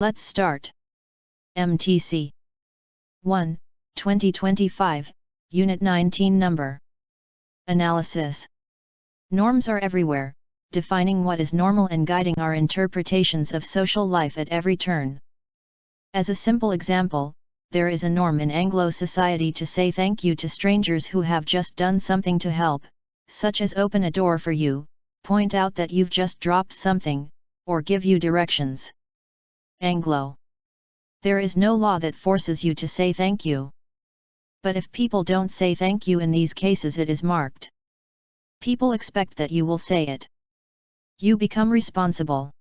Let's start. MTC 1, 2025, Unit 19 Number. Analysis. Norms are everywhere, defining what is normal and guiding our interpretations of social life at every turn. As a simple example, there is a norm in Anglo society to say thank you to strangers who have just done something to help, such as open a door for you, point out that you've just dropped something, or give you directions. Anglo. There is no law that forces you to say thank you. But if people don't say thank you in these cases, it is marked. People expect that you will say it. You become responsible.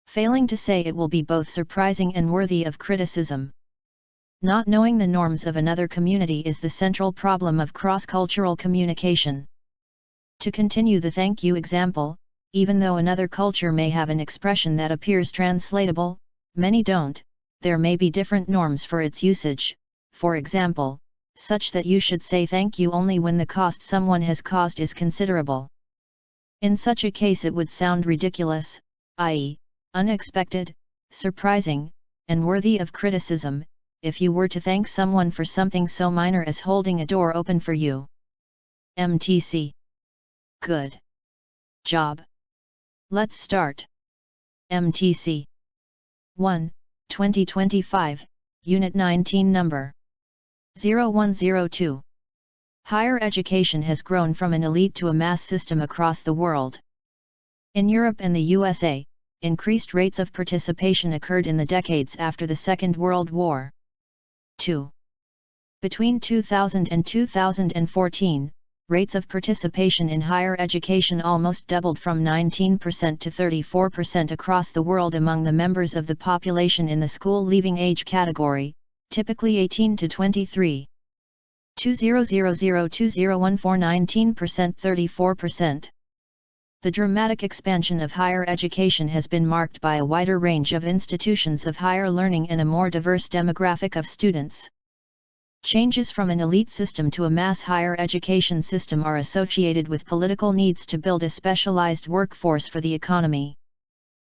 Failing to say it will be both surprising and worthy of criticism. Not knowing the norms of another community is the central problem of cross-cultural communication. To continue the thank you example, even though another culture may have an expression that appears translatable, many don't. There may be different norms for its usage, for example, such that you should say thank you only when the cost someone has caused is considerable. In such a case it would sound ridiculous, i.e., unexpected, surprising, and worthy of criticism, if you were to thank someone for something so minor as holding a door open for you. MTC. Good job. Let's start. MTC 1, 2025, Unit 19 Number 0102. Higher education has grown from an elite to a mass system across the world. In Europe and the USA, increased rates of participation occurred in the decades after the Second World War. 2. Between 2000 and 2014, rates of participation in higher education almost doubled from 19% to 34% across the world among the members of the population in the school-leaving age category, typically 18 to 23. 2000-2014 19%, 34%. The dramatic expansion of higher education has been marked by a wider range of institutions of higher learning and a more diverse demographic of students. Changes from an elite system to a mass higher education system are associated with political needs to build a specialized workforce for the economy.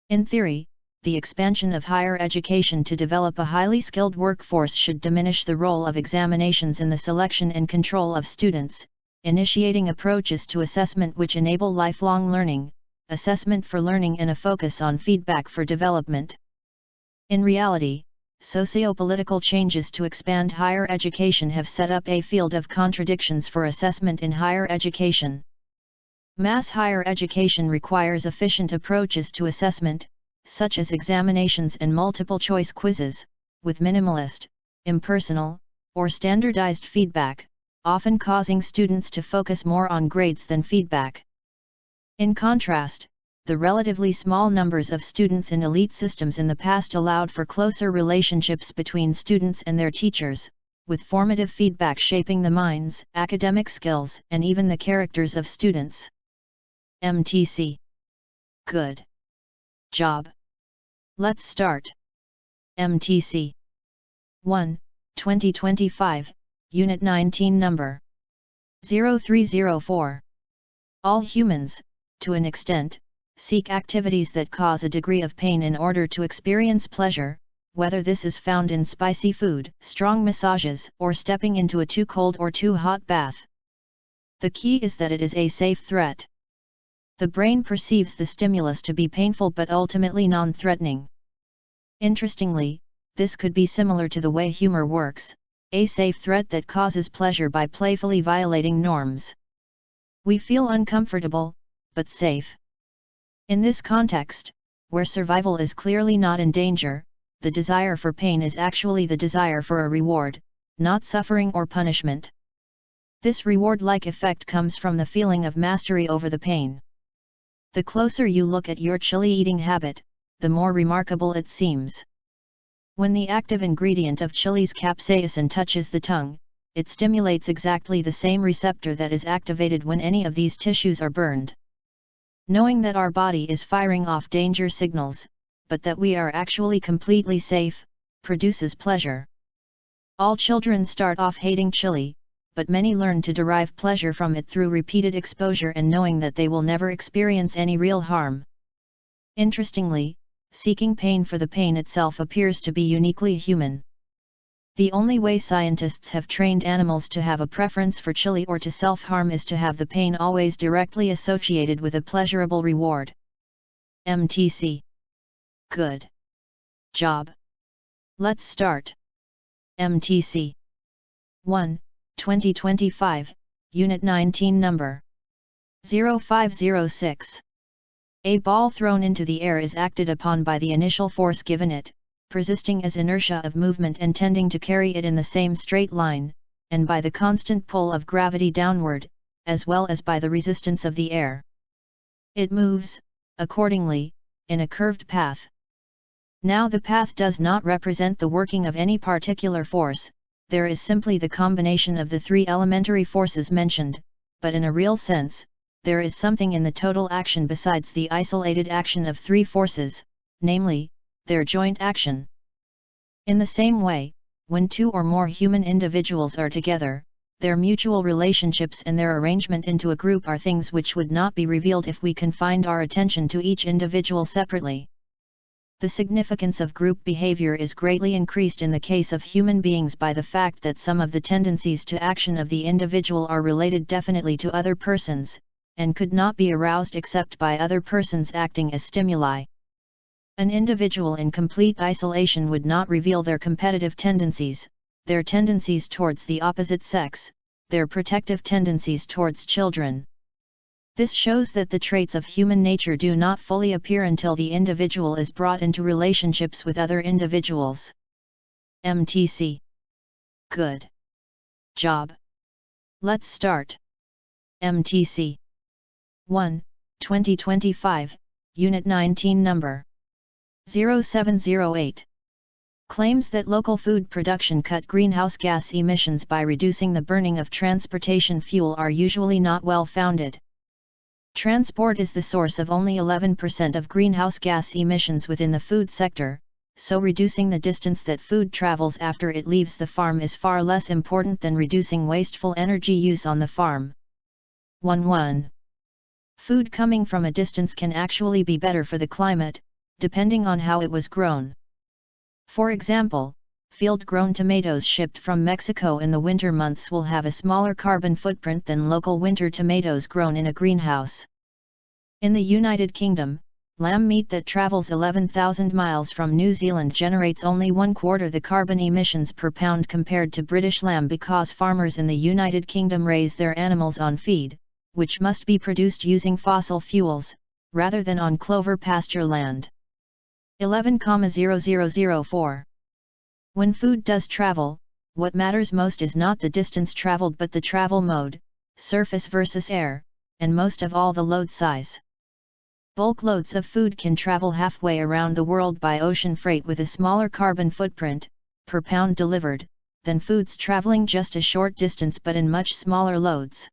In theory, the expansion of higher education to develop a highly skilled workforce should diminish the role of examinations in the selection and control of students, initiating approaches to assessment which enable lifelong learning, assessment for learning and a focus on feedback for development. In reality, socio-political changes to expand higher education have set up a field of contradictions for assessment in higher education. Mass higher education requires efficient approaches to assessment, such as examinations and multiple-choice quizzes, with minimalist, impersonal, or standardized feedback, often causing students to focus more on grades than feedback. In contrast, the relatively small numbers of students in elite systems in the past allowed for closer relationships between students and their teachers, with formative feedback shaping the minds, academic skills, and even the characters of students. MTC. Good job. Let's start. MTC 1, 2025, Unit 19 Number 0304. All humans, to an extent, seek activities that cause a degree of pain in order to experience pleasure, whether this is found in spicy food, strong massages, or stepping into a too cold or too hot bath. The key is that it is a safe threat. The brain perceives the stimulus to be painful but ultimately non-threatening. Interestingly, this could be similar to the way humor works, a safe threat that causes pleasure by playfully violating norms. We feel uncomfortable, but safe. In this context, where survival is clearly not in danger, the desire for pain is actually the desire for a reward, not suffering or punishment. This reward-like effect comes from the feeling of mastery over the pain. The closer you look at your chili eating habit, the more remarkable it seems. When the active ingredient of chili's capsaicin touches the tongue, it stimulates exactly the same receptor that is activated when any of these tissues are burned. Knowing that our body is firing off danger signals, but that we are actually completely safe, produces pleasure. All children start off hating chili, but many learn to derive pleasure from it through repeated exposure and knowing that they will never experience any real harm. Interestingly, seeking pain for the pain itself appears to be uniquely human. The only way scientists have trained animals to have a preference for chili or to self-harm is to have the pain always directly associated with a pleasurable reward. MTC. Good job. Let's start. MTC 1, 2025, Unit 19 Number 0506. A ball thrown into the air is acted upon by the initial force given it, persisting as inertia of movement and tending to carry it in the same straight line, and by the constant pull of gravity downward, as well as by the resistance of the air. It moves, accordingly, in a curved path. Now the path does not represent the working of any particular force, there is simply the combination of the three elementary forces mentioned, but in a real sense, there is something in the total action besides the isolated action of three forces, namely, their joint action. In the same way, when two or more human individuals are together, their mutual relationships and their arrangement into a group are things which would not be revealed if we confined our attention to each individual separately. The significance of group behavior is greatly increased in the case of human beings by the fact that some of the tendencies to action of the individual are related definitely to other persons, and could not be aroused except by other persons acting as stimuli. An individual in complete isolation would not reveal their competitive tendencies, their tendencies towards the opposite sex, their protective tendencies towards children. This shows that the traits of human nature do not fully appear until the individual is brought into relationships with other individuals. MTC. Good job. Let's start. MTC 1, 2025, Unit 19 Number 0708. Claims that local food production cut greenhouse gas emissions by reducing the burning of transportation fuel are usually not well founded. Transport is the source of only 11% of greenhouse gas emissions within the food sector, so reducing the distance that food travels after it leaves the farm is far less important than reducing wasteful energy use on the farm. 1. Food coming from a distance can actually be better for the climate, depending on how it was grown. For example, field-grown tomatoes shipped from Mexico in the winter months will have a smaller carbon footprint than local winter tomatoes grown in a greenhouse. In the United Kingdom, lamb meat that travels 11,000 miles from New Zealand generates only 1/4 the carbon emissions per pound compared to British lamb because farmers in the United Kingdom raise their animals on feed, which must be produced using fossil fuels, rather than on clover pasture land. 11,0004. When food does travel, what matters most is not the distance traveled but the travel mode, surface versus air, and most of all the load size. Bulk loads of food can travel halfway around the world by ocean freight with a smaller carbon footprint, per pound delivered, than foods traveling just a short distance but in much smaller loads.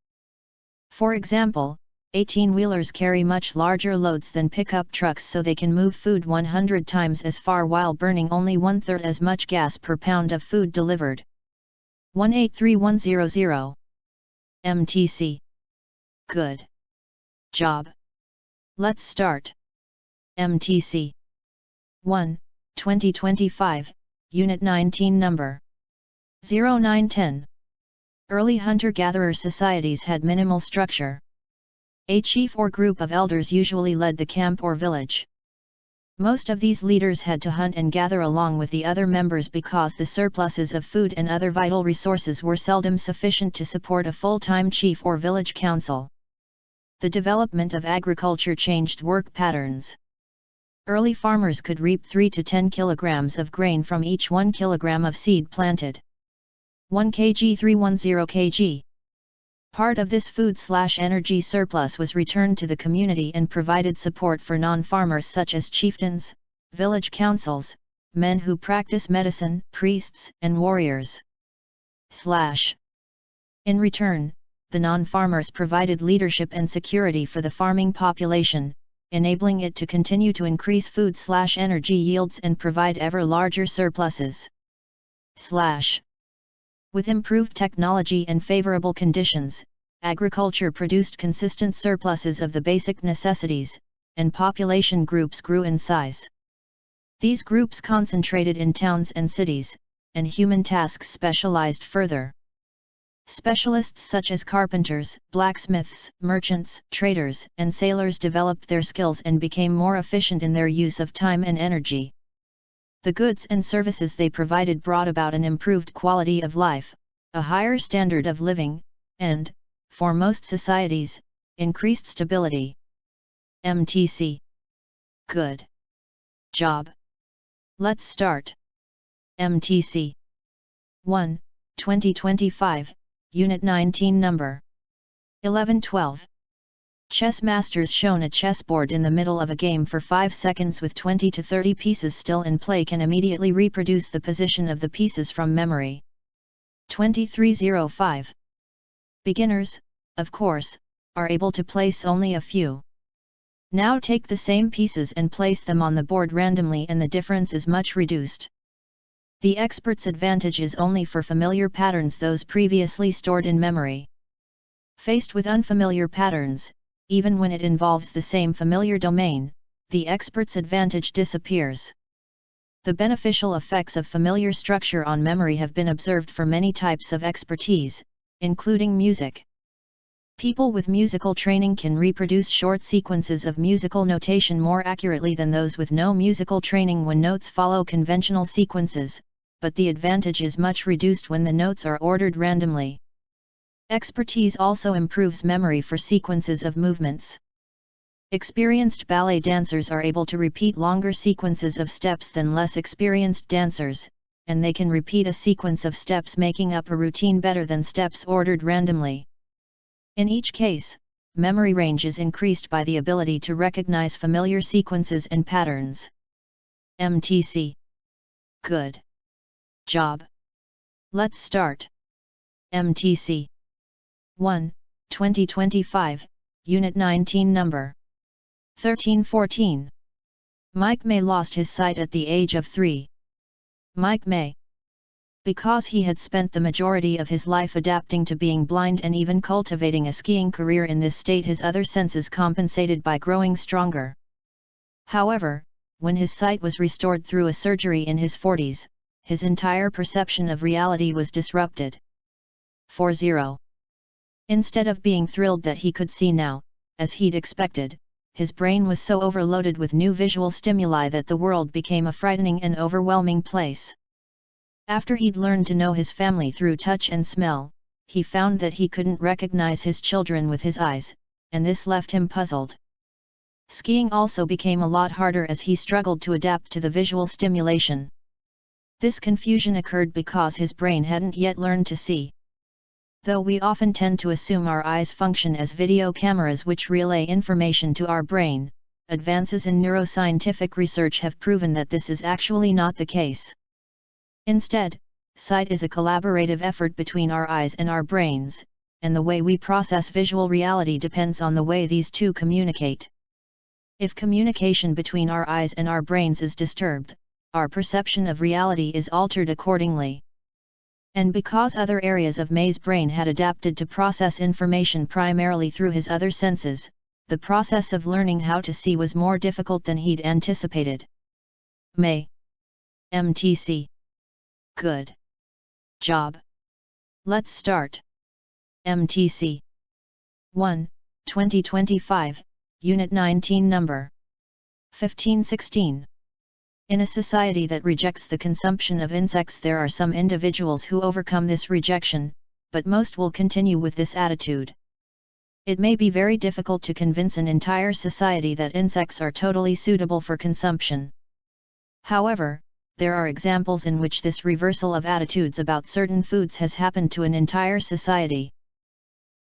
For example, 18-wheelers carry much larger loads than pickup trucks so they can move food 100 times as far while burning only 1/3 as much gas per pound of food delivered. 183100. MTC. Good job. Let's start. MTC 1, 2025, Unit 19 Number 0910. Early hunter-gatherer societies had minimal structure. A chief or group of elders usually led the camp or village. Most of these leaders had to hunt and gather along with the other members because the surpluses of food and other vital resources were seldom sufficient to support a full-time chief or village council. The development of agriculture changed work patterns. Early farmers could reap 3 to 10 kilograms of grain from each 1 kilogram of seed planted. 1 kg 310 kg. Part of this food/energy surplus was returned to the community and provided support for non-farmers such as chieftains, village councils, men who practice medicine, priests, and warriors. In return, the non-farmers provided leadership and security for the farming population, enabling it to continue to increase food/energy yields and provide ever larger surpluses. With improved technology and favorable conditions, agriculture produced consistent surpluses of the basic necessities, and population groups grew in size. These groups concentrated in towns and cities, and human tasks specialized further. Specialists such as carpenters, blacksmiths, merchants, traders, and sailors developed their skills and became more efficient in their use of time and energy. The goods and services they provided brought about an improved quality of life, a higher standard of living, and, for most societies, increased stability. MTC. Good job. Let's start. MTC 1, 2025, Unit 19 Number 1112. Chess masters shown a chessboard in the middle of a game for 5 seconds with 20 to 30 pieces still in play can immediately reproduce the position of the pieces from memory. 2305. Beginners, of course, are able to place only a few. Now take the same pieces and place them on the board randomly and the difference is much reduced. The expert's advantage is only for familiar patterns, those previously stored in memory. Faced with unfamiliar patterns, even when it involves the same familiar domain, the expert's advantage disappears. The beneficial effects of familiar structure on memory have been observed for many types of expertise, including music. People with musical training can reproduce short sequences of musical notation more accurately than those with no musical training when notes follow conventional sequences, but the advantage is much reduced when the notes are ordered randomly. Expertise also improves memory for sequences of movements. Experienced ballet dancers are able to repeat longer sequences of steps than less experienced dancers, and they can repeat a sequence of steps making up a routine better than steps ordered randomly. In each case, memory range is increased by the ability to recognize familiar sequences and patterns. MTC. Good job. Let's start. MTC 1, 2025, Unit 19 Number 1314. Mike May lost his sight at the age of 3. Mike May. Because he had spent the majority of his life adapting to being blind and even cultivating a skiing career in this state, his other senses compensated by growing stronger. However, when his sight was restored through a surgery in his 40s, his entire perception of reality was disrupted. 40. Instead of being thrilled that he could see now, as he'd expected, his brain was so overloaded with new visual stimuli that the world became a frightening and overwhelming place. After he'd learned to know his family through touch and smell, he found that he couldn't recognize his children with his eyes, and this left him puzzled. Skiing also became a lot harder as he struggled to adapt to the visual stimulation. This confusion occurred because his brain hadn't yet learned to see. Though we often tend to assume our eyes function as video cameras which relay information to our brain, advances in neuroscientific research have proven that this is actually not the case. Instead, sight is a collaborative effort between our eyes and our brains, and the way we process visual reality depends on the way these two communicate. If communication between our eyes and our brains is disturbed, our perception of reality is altered accordingly. And because other areas of May's brain had adapted to process information primarily through his other senses, the process of learning how to see was more difficult than he'd anticipated. May. MTC. Good job. Let's start. MTC 1, 2025, Unit 19 Number 1516. In a society that rejects the consumption of insects, there are some individuals who overcome this rejection, but most will continue with this attitude. It may be very difficult to convince an entire society that insects are totally suitable for consumption. However, there are examples in which this reversal of attitudes about certain foods has happened to an entire society.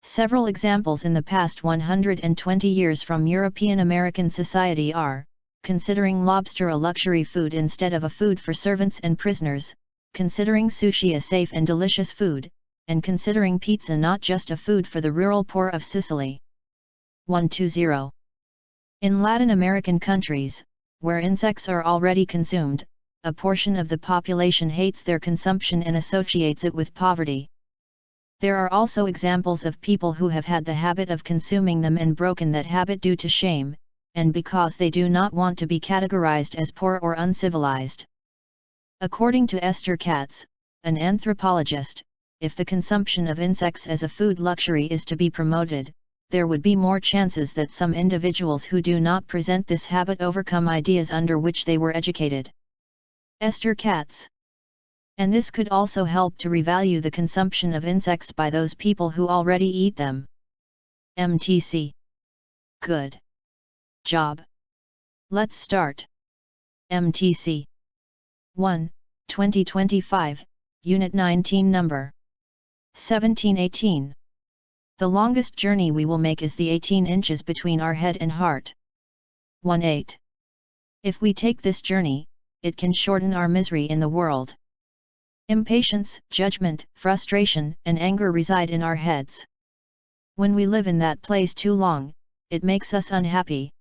Several examples in the past 120 years from European American society are: considering lobster a luxury food instead of a food for servants and prisoners, considering sushi a safe and delicious food, and considering pizza not just a food for the rural poor of Sicily. 120. In Latin American countries, where insects are already consumed, a portion of the population hates their consumption and associates it with poverty. There are also examples of people who have had the habit of consuming them and broken that habit due to shame, and because they do not want to be categorized as poor or uncivilized. According to Esther Katz, an anthropologist, if the consumption of insects as a food luxury is to be promoted, there would be more chances that some individuals who do not present this habit overcome ideas under which they were educated. Esther Katz. And this could also help to revalue the consumption of insects by those people who already eat them. MTC. Good job. Let's start. MTC 1, 2025, Unit 19, Number 1718. The longest journey we will make is the 18 inches between our head and heart. 1-8. If we take this journey, it can shorten our misery in the world. Impatience, judgment, frustration, and anger reside in our heads. When we live in that place too long, it makes us unhappy.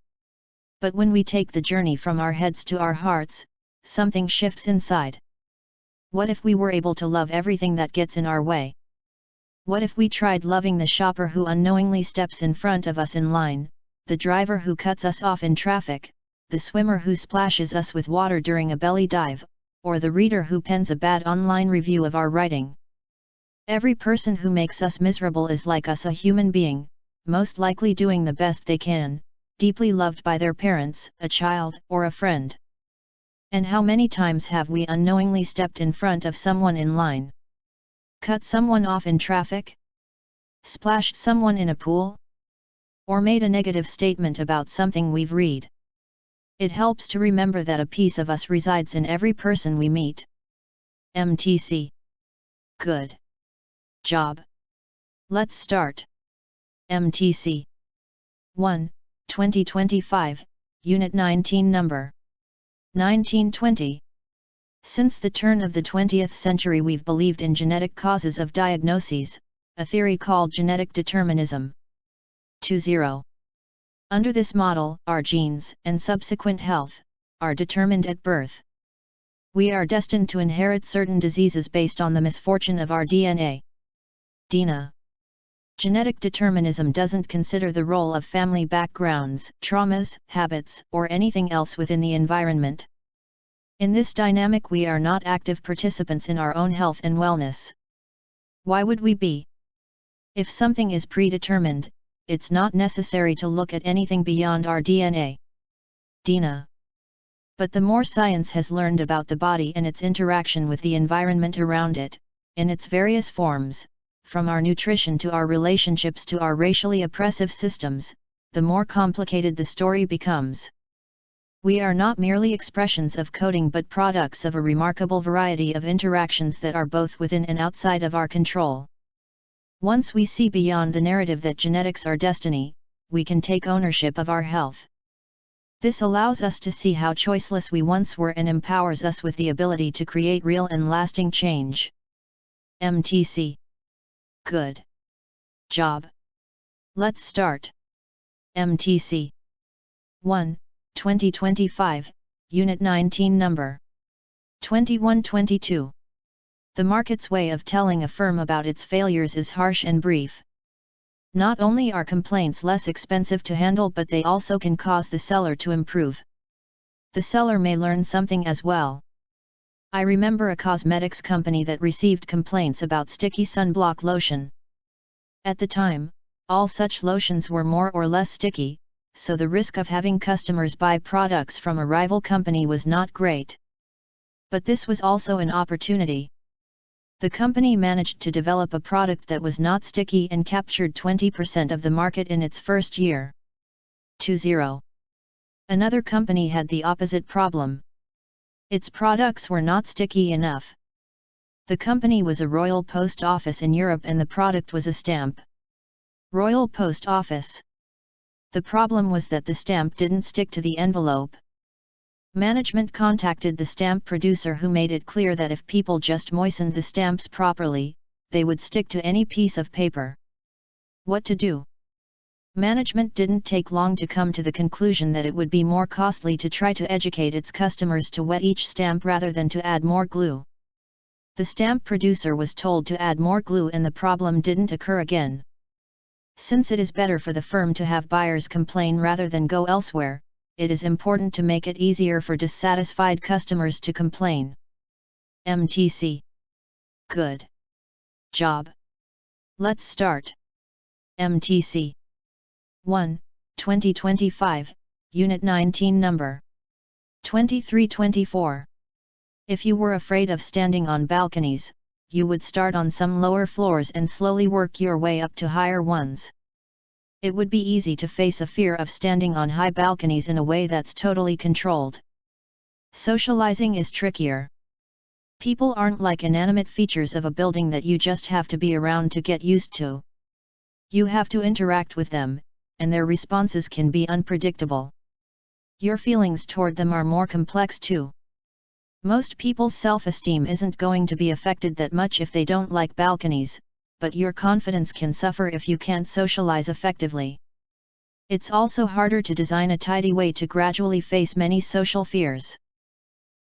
But when we take the journey from our heads to our hearts, something shifts inside. What if we were able to love everything that gets in our way? What if we tried loving the shopper who unknowingly steps in front of us in line, the driver who cuts us off in traffic, the swimmer who splashes us with water during a belly dive, or the reader who pens a bad online review of our writing? Every person who makes us miserable is like us, a human being, most likely doing the best they can, deeply loved by their parents, a child, or a friend. And how many times have we unknowingly stepped in front of someone in line? Cut someone off in traffic? Splashed someone in a pool? Or made a negative statement about something we've read? It helps to remember that a piece of us resides in every person we meet. MTC. Good job. Let's start. MTC 1, 2025, Unit 19, Number 1920. Since the turn of the 20th century we've believed in genetic causes of diagnoses, a theory called genetic determinism. 20. Under this model, our genes, and subsequent health, are determined at birth. We are destined to inherit certain diseases based on the misfortune of our DNA. DNA. Genetic determinism doesn't consider the role of family backgrounds, traumas, habits, or anything else within the environment. In this dynamic we are not active participants in our own health and wellness. Why would we be? If something is predetermined, it's not necessary to look at anything beyond our DNA. DNA. But the more science has learned about the body and its interaction with the environment around it, in its various forms, from our nutrition to our relationships to our racially oppressive systems, the more complicated the story becomes. We are not merely expressions of coding but products of a remarkable variety of interactions that are both within and outside of our control. Once we see beyond the narrative that genetics are destiny, we can take ownership of our health. This allows us to see how choiceless we once were and empowers us with the ability to create real and lasting change. MTC. Good job. Let's start. MTC 1, 2025, Unit 19, Number 2122. The market's way of telling a firm about its failures is harsh and brief. Not only are complaints less expensive to handle but they also can cause the seller to improve. The seller may learn something as well. I remember a cosmetics company that received complaints about sticky sunblock lotion. At the time, all such lotions were more or less sticky, so the risk of having customers buy products from a rival company was not great. But this was also an opportunity. The company managed to develop a product that was not sticky and captured 20% of the market in its first year. 20. Another company had the opposite problem. Its products were not sticky enough. The company was a Royal Post Office in Europe and the product was a stamp. Royal Post Office. The problem was that the stamp didn't stick to the envelope. Management contacted the stamp producer who made it clear that if people just moistened the stamps properly, they would stick to any piece of paper. What to do? Management didn't take long to come to the conclusion that it would be more costly to try to educate its customers to wet each stamp rather than to add more glue. The stamp producer was told to add more glue and the problem didn't occur again. Since it is better for the firm to have buyers complain rather than go elsewhere, it is important to make it easier for dissatisfied customers to complain. MTC. Good job. Let's start. MTC 1, 2025, Unit 19 Number 2324. If you were afraid of standing on balconies, you would start on some lower floors and slowly work your way up to higher ones. It would be easy to face a fear of standing on high balconies in a way that's totally controlled. Socializing is trickier. People aren't like inanimate features of a building that you just have to be around to get used to. You have to interact with them, and their responses can be unpredictable. Your feelings toward them are more complex too. Most people's self-esteem isn't going to be affected that much if they don't like balconies, but your confidence can suffer if you can't socialize effectively. It's also harder to design a tidy way to gradually face many social fears.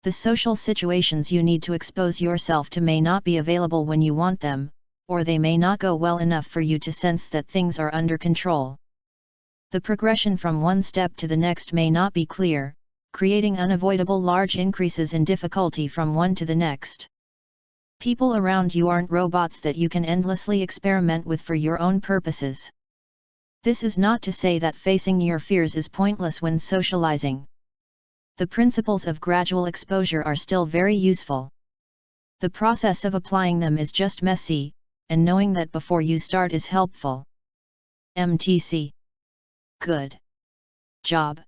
The social situations you need to expose yourself to may not be available when you want them, or they may not go well enough for you to sense that things are under control. The progression from one step to the next may not be clear, creating unavoidable large increases in difficulty from one to the next. People around you aren't robots that you can endlessly experiment with for your own purposes. This is not to say that facing your fears is pointless when socializing. The principles of gradual exposure are still very useful. The process of applying them is just messy, and knowing that before you start is helpful. MTC. Good job.